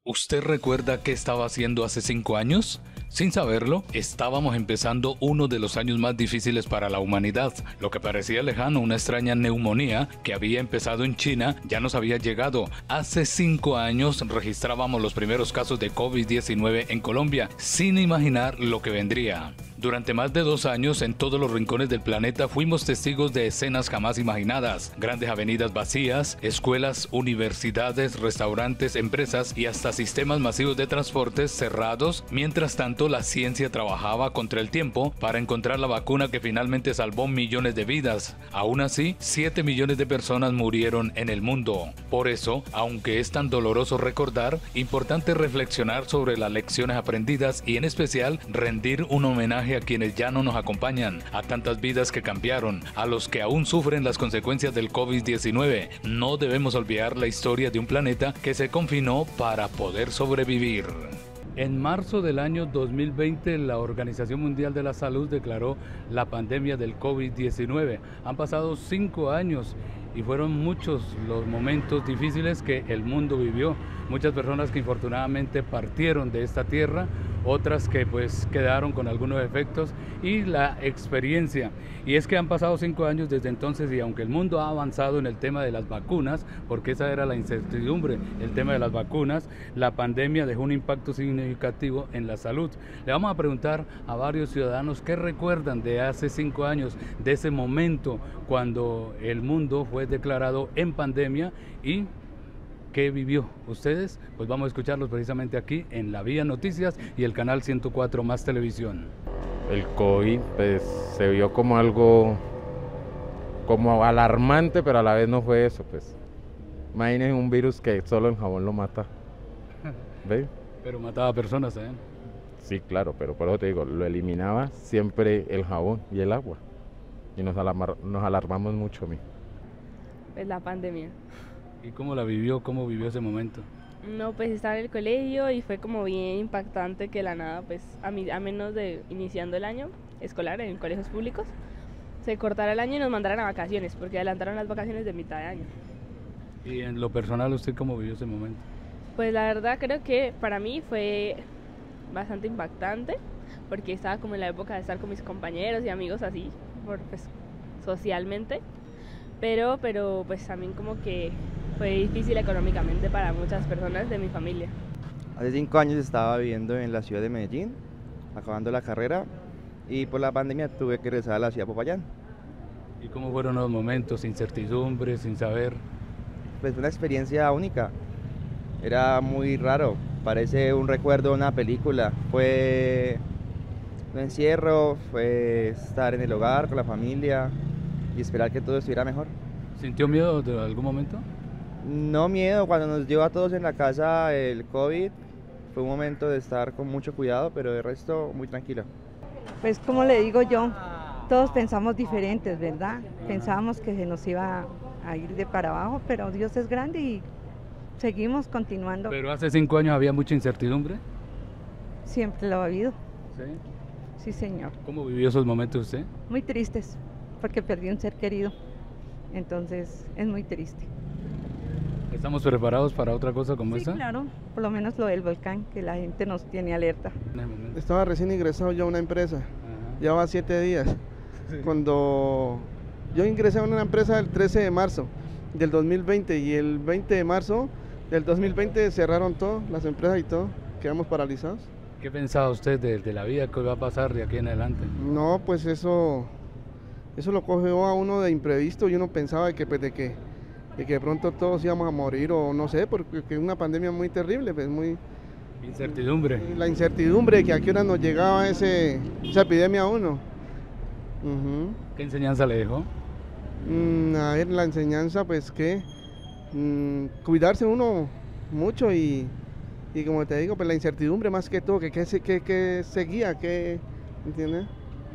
¿Usted recuerda qué estaba haciendo hace 5 años? Sin saberlo, estábamos empezando uno de los años más difíciles para la humanidad. Lo que parecía lejano, una extraña neumonía que había empezado en China, ya nos había llegado. Hace 5 años registrábamos los primeros casos de COVID-19 en Colombia, sin imaginar lo que vendría. Durante más de 2 años, en todos los rincones del planeta, fuimos testigos de escenas jamás imaginadas. Grandes avenidas vacías, escuelas, universidades, restaurantes, empresas y hasta sistemas masivos de transportes cerrados. Mientras tanto, la ciencia trabajaba contra el tiempo para encontrar la vacuna que finalmente salvó millones de vidas. Aún así, 7 millones de personas murieron en el mundo. Por eso, aunque es tan doloroso recordar, importante reflexionar sobre las lecciones aprendidas y en especial rendir un homenaje a quienes ya no nos acompañan, a tantas vidas que cambiaron, a los que aún sufren las consecuencias del COVID-19. No debemos olvidar la historia de un planeta que se confinó para poder sobrevivir. En marzo del año 2020, la Organización Mundial de la Salud declaró la pandemia del COVID-19. Han pasado 5 años y fueron muchos los momentos difíciles que el mundo vivió. Muchas personas que infortunadamente partieron de esta tierra, otras que pues quedaron con algunos efectos y la experiencia. Y es que han pasado 5 años desde entonces y aunque el mundo ha avanzado en el tema de las vacunas, porque esa era la incertidumbre, el tema de las vacunas, la pandemia dejó un impacto significativo en la salud. Le vamos a preguntar a varios ciudadanos qué recuerdan de hace 5 años, de ese momento cuando el mundo fue declarado en pandemia y ¿qué vivió ustedes? Pues vamos a escucharlos precisamente aquí en La Vía Noticias y el canal 104 Más Televisión. El COVID pues, se vio como algo como alarmante, pero a la vez no fue eso. Pues. Imagínense un virus que solo el jabón lo mata. ¿Ves? Pero mataba personas, ¿eh? Sí, claro, pero por eso te digo, lo eliminaba siempre el jabón y el agua. Y nos alarmamos mucho, a mí. Pues la pandemia. ¿Y cómo la vivió? ¿Cómo vivió ese momento? No, pues estaba en el colegio y fue como bien impactante que la nada, pues a menos de iniciando el año escolar en colegios públicos, se cortara el año y nos mandaran a vacaciones, porque adelantaron las vacaciones de mitad de año. ¿Y en lo personal usted cómo vivió ese momento? Pues la verdad creo que para mí fue bastante impactante, porque estaba como en la época de estar con mis compañeros y amigos así, pues socialmente, pero pues también como que fue difícil económicamente para muchas personas de mi familia. Hace 5 años estaba viviendo en la ciudad de Medellín, acabando la carrera, y por la pandemia tuve que regresar a la ciudad de Popayán. ¿Y cómo fueron los momentos? Incertidumbre, sin saber. Pues fue una experiencia única, era muy raro, parece un recuerdo de una película. Fue un encierro, fue estar en el hogar con la familia y esperar que todo estuviera mejor. ¿Sintió miedo de algún momento? No miedo, cuando nos dio a todos en la casa el COVID, fue un momento de estar con mucho cuidado, pero de resto muy tranquilo. Pues como le digo yo, todos pensamos diferentes, ¿verdad? Pensábamos que se nos iba a ir de para abajo, pero Dios es grande y seguimos continuando. ¿Pero hace 5 años había mucha incertidumbre? Siempre lo ha habido. Sí. Sí, señor. ¿Cómo vivió esos momentos usted? Muy tristes, porque perdí un ser querido, entonces es muy triste. ¿Estamos preparados para otra cosa como esta? Sí, claro, por lo menos lo del volcán, que la gente nos tiene alerta. Estaba recién ingresado yo a una empresa, llevaba 7 días. Sí. Cuando yo ingresé a una empresa el 13 de marzo del 2020 y el 20 de marzo del 2020 cerraron todo, las empresas y todo, quedamos paralizados. ¿Qué pensaba usted de la vida que va a pasar de aquí en adelante? No, pues eso lo cogió a uno de imprevisto y uno pensaba que de pronto todos íbamos a morir o no sé, porque es una pandemia muy terrible, pues muy... Incertidumbre. La incertidumbre que a qué hora nos llegaba esa epidemia a uno. ¿Qué enseñanza le dejó? A ver, la enseñanza pues que cuidarse uno mucho y como te digo, pues la incertidumbre más que todo, que seguía, ¿entiendes?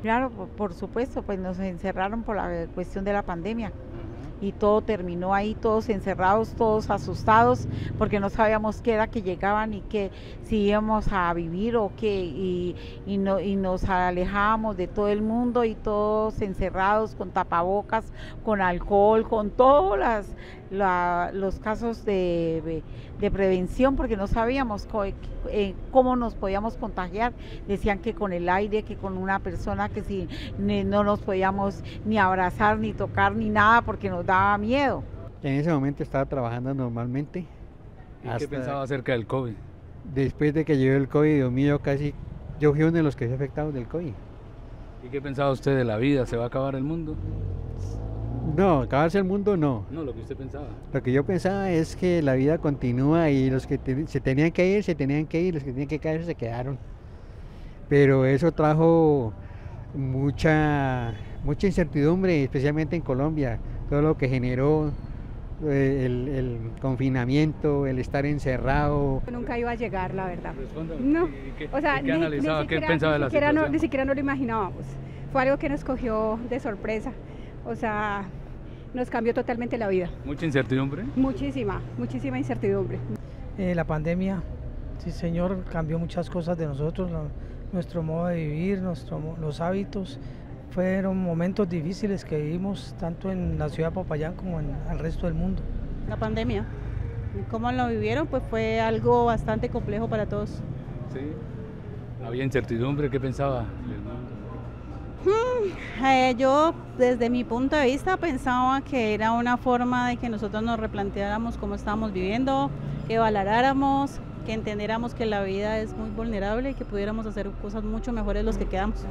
Claro, por supuesto, pues nos encerraron por la cuestión de la pandemia. Y todo terminó ahí, todos encerrados, todos asustados, porque no sabíamos qué era que llegaban y que si íbamos a vivir o qué, y nos alejábamos de todo el mundo y todos encerrados con tapabocas, con alcohol, con todas los casos de prevención, porque no sabíamos cómo nos podíamos contagiar. Decían que con el aire, que con una persona, que si no nos podíamos ni abrazar, ni tocar, ni nada, porque nos daba miedo. En ese momento estaba trabajando normalmente. ¿Y qué pensaba acerca del COVID? Después de que llegó el COVID, Dios mío, yo fui uno de los que fue afectado del COVID. ¿Y qué pensaba usted de la vida? ¿Se va a acabar el mundo? No, acabarse el mundo no. No, lo que usted pensaba. Lo que yo pensaba es que la vida continúa y los que se tenían que ir, se tenían que ir, los que tenían que quedarse, se quedaron. Pero eso trajo mucha incertidumbre, especialmente en Colombia. Todo lo que generó el confinamiento, el estar encerrado. Nunca iba a llegar, la verdad. No. O sea, ¿Qué analizaba? ¿Qué pensaba de la situación? Ni siquiera no lo imaginábamos. Fue algo que nos cogió de sorpresa. O sea, nos cambió totalmente la vida. ¿Mucha incertidumbre? Muchísima incertidumbre. La pandemia, sí señor, cambió muchas cosas de nosotros, nuestro modo de vivir, los hábitos. Fueron momentos difíciles que vivimos tanto en la ciudad de Popayán como en el resto del mundo. La pandemia, ¿cómo lo vivieron? Pues fue algo bastante complejo para todos. Sí, había incertidumbre, ¿qué pensaba? Yo desde mi punto de vista pensaba que era una forma de que nosotros nos replanteáramos cómo estábamos viviendo, que valoráramos, que entendiéramos que la vida es muy vulnerable y que pudiéramos hacer cosas mucho mejores los que quedamos.